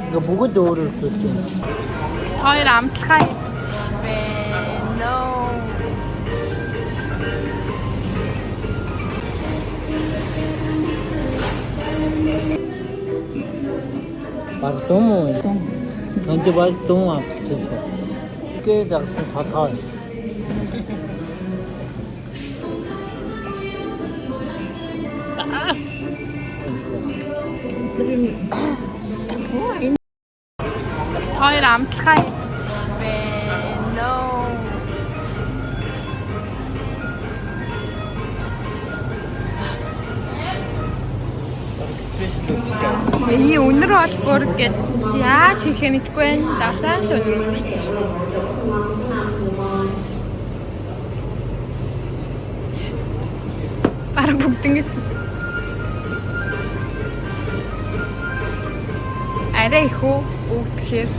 이거 бүгд өөрөөр төлсөн. Хоёр амтлахаа байна. Бардум уу? Энд бардум амтсан шүү. Гээ загсан толгой. Хоёр амтлахаа байна. Миний өнөр бол бүр гээд яаж хийхээ мэдэхгүй байна. Дасаан л өнөр өгсөн. Бараг бүгднгээс арай их өгдөхээр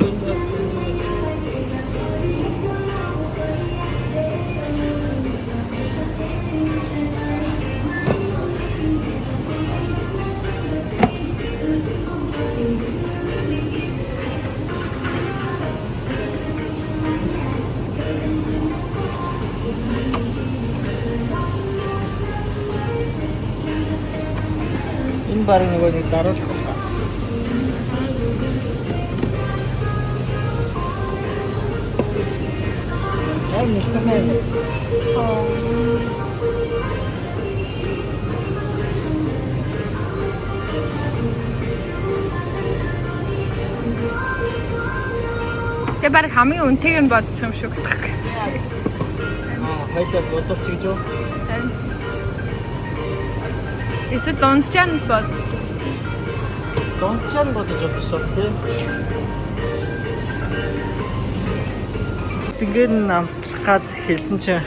Энэ барыг нэг даруулах байна. Яа мэдцэнэ. тэг бараг хамгийн үнэтэйг нь бодчих юм шиг байна. Хайдаа бодолч гэж юу? Эсвэл дундчаар нь бод. Дончаан бодож авсан тийм. Ингээд намтлах гад хэлсэн чинь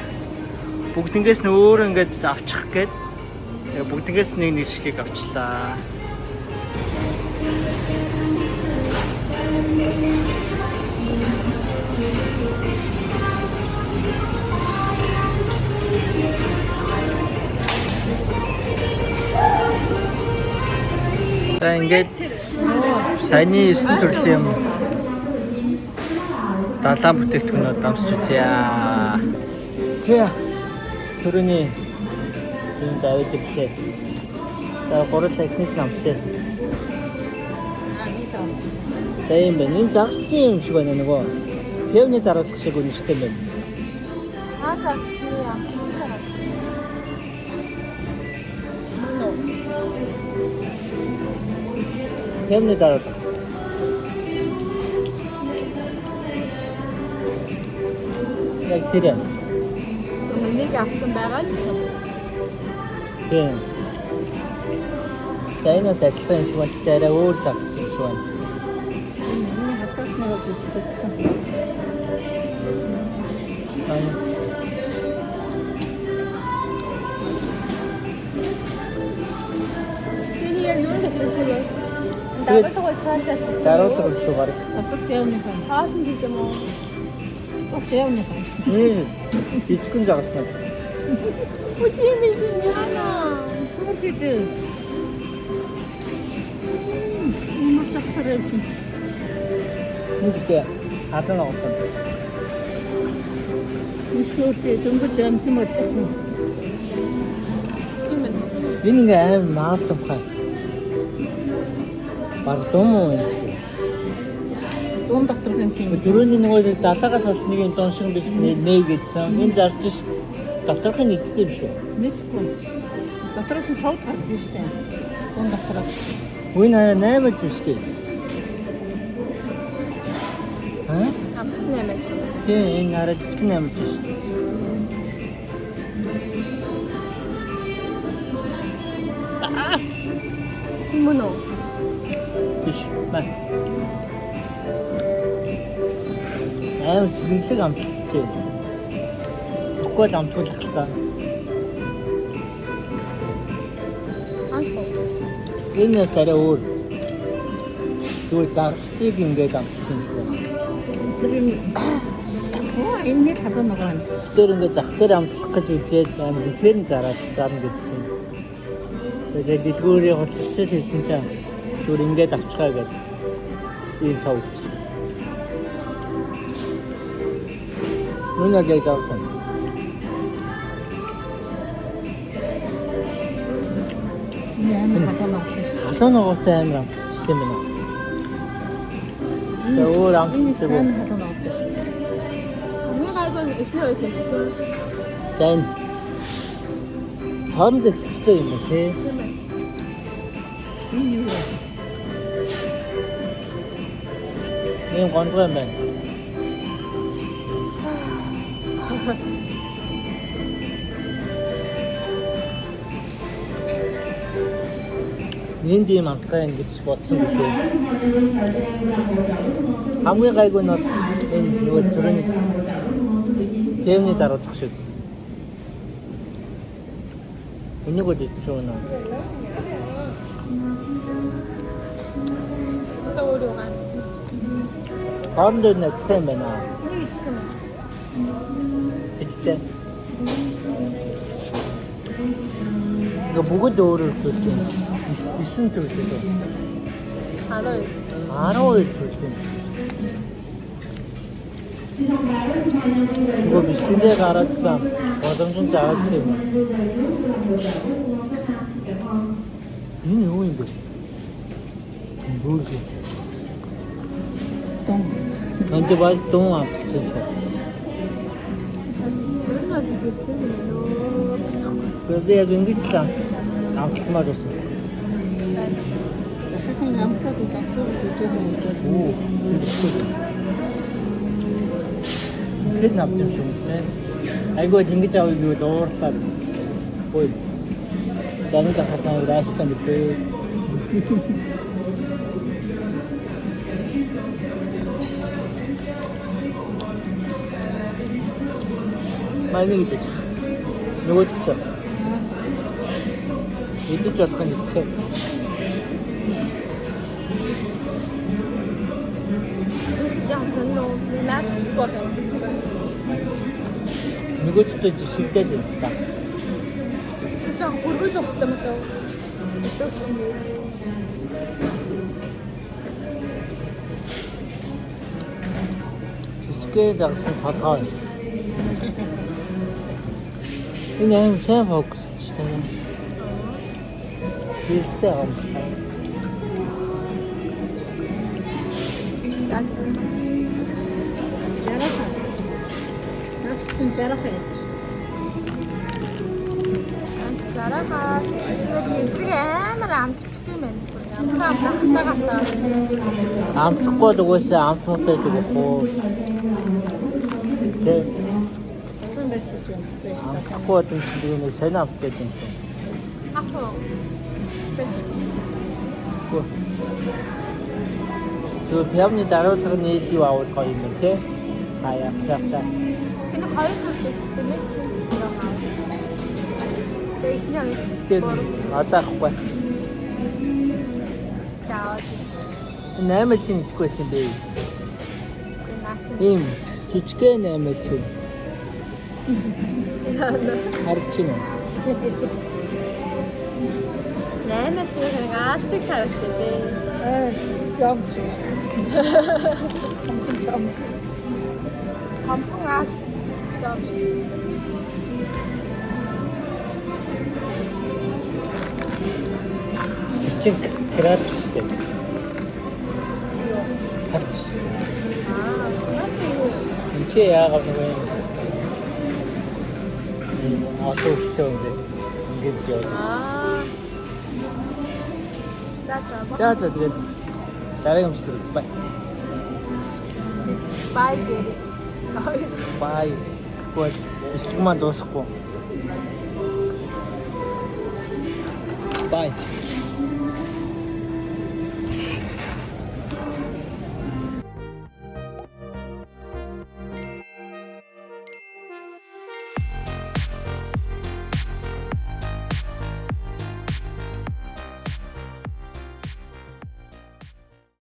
бүгднгээс нь өөр ингээд авчих гээд бүгднгээс нэг шигийг авчлаа. За ингээд саяны 9 төрлийн далайн бүтээгдэхүүнүүд дамсч үзье. За төрөний юм давид ирлээ. За гурлаа ихнээс намсаа. За юм байна. Энэ загсан юм шиг байна нөгөө. Певны даруулах шиг үнэтэй байна. Та загсны амтлахаа. Певны даруулах. Яг тэр юм. Нэг авсан байгаа л юм. Тийм. За энэ адилхан юм шиг байна. Арай өөр загсан юм шиг байна. Миний хатаас нэг үзчихсэн. Тэний яг юу гэж хэлдэг вэ? Даруулга цаатаас. Даруулга шүү гараг. Асуух явна юм. Хаасан гэдэг юм уу? Бас явна юм. Итгэн загсан. Үгүй яана. Хүүхдээ. Ямар цагсараа юм. Нүдтэй хадан авсан. Мишгөөтэй дөнгөж амтан болчих юм. Энэ ингээ аим наалт тухай. Бардум уу юм шиг. Дуун дотор юм чинь. Дөрөвний нөгөө далаагаас бас нэг юм дон шиг биш нээ гэдсэн. Энэ зарж ш доторхын нийттэй биш үү? Мэдгүй. Дотроос нь савд гарч ирсэн. Дуун дотроос. Үн хараа 8 л шүү дээ. Амс 8 гэж. Тийм энэ хараа жижиг 8 л шүү дээ. Юм уу? Биш. Маа. Зэрэглэг амталцчээ. Тэгэхгүй л амтуулах л та. Энэ сарай өөр. Тэгвэл загсыг ингээд амталсан юм шиг байна. Энэ хадаа нөгөө. Тэр ингээд зах дээр амтлах гэж үзээд амар ихээр нь зарна гэдсэн. Тэгээд дэлгүүрийн хөтлөгчд хэлсэн чинь зүгээр ингээд авчихаа гэдэг. ийм цав өвчсөн. Нүнэ яг давсан. Халуун ногоотой амар амтчихдээ байна. Өөр амтчдаг. Хамгийн гайгүй нь эхний үйл хэлсэн. За энэ хооронд их төстэй юм байна тий. Ийм гонцгой юм байна. Энд ийм амтгай ингэж бодсон биш үү? Хамгийн гайгүй нь бол энэ нөгөө төрөний тэмний дараалах шиг. Энийг л идэж байна. Өөрөөр гань. Хооронд нь нэгсэн юм байна. Энийг идсэн юм. Идтээ. Ингээ бүгд өөрөөр төсөө. 9 төсөө. 12. 12 төсөө. Нөгөө бишнээ гаргасан боломжтой заасан юм. Энэ юу юм бэ? Бүргэ. Энд бол дун амтсан шүү. Ер нь бол хэлсэн юм лөө. Бид яг ингэж л амтсмаар байсан. Захын амтад зовлоо гэж үзэж Оо. Хэд намтсан шүү дээ. Айгуу ингэж авъя гэвэл уурлаад. Ой. Замд хатан раастан дэвээ. Манай гэж. Нөгөө ч чам. Идэж болох нь идчихэ. This is just no last quarter. Нөгөө ч шигдээд байна та. 진짜 өргөж өгсөн юм шүү. Өгсөн юм. Жижигхэн загсан толгой. Энэ аим сайн фокус ч тийм. Тэрстэй юм. жараха. Навчин жараха гэдэг шүү. Зарахаа тэгээд нэгдэг амар амтчтай юм байна. Амтаа гатаа. Амтлахгүй л угаасаа амтмуутай гэдэг бохоо. Тэ. Хэн байсан юм бэ? Амтлахгүй гэдэг чинь нэг сайн амт гэдэг юм шиг. Ахоо. Тэр пявны дараалал нь юу авах гоё юм бэ те? Хаяа тавта. Энэ хоёр төрлийн системээс тэгээд яа Тэр атахгүй. яа. Наймал чинь идэхгүй байсан бэ? Ийм жижигхэн наймал чинь. Харагч юм. Наймаас нэг аз шиг харагдчихлээ. Жом шиг шүү. Жом шиг. Кампун аз жом шиг. Чин крапчтэй. Харагч. Нас юу? Энд чи яагаад нэг юм. Автоуштай юм бэ? Ингээд яа. За тэгээд дараагийн өмчлөл үз бай. Бай гэрээс. Бай. Гол бэлэг маань дуусахгүй. Бай.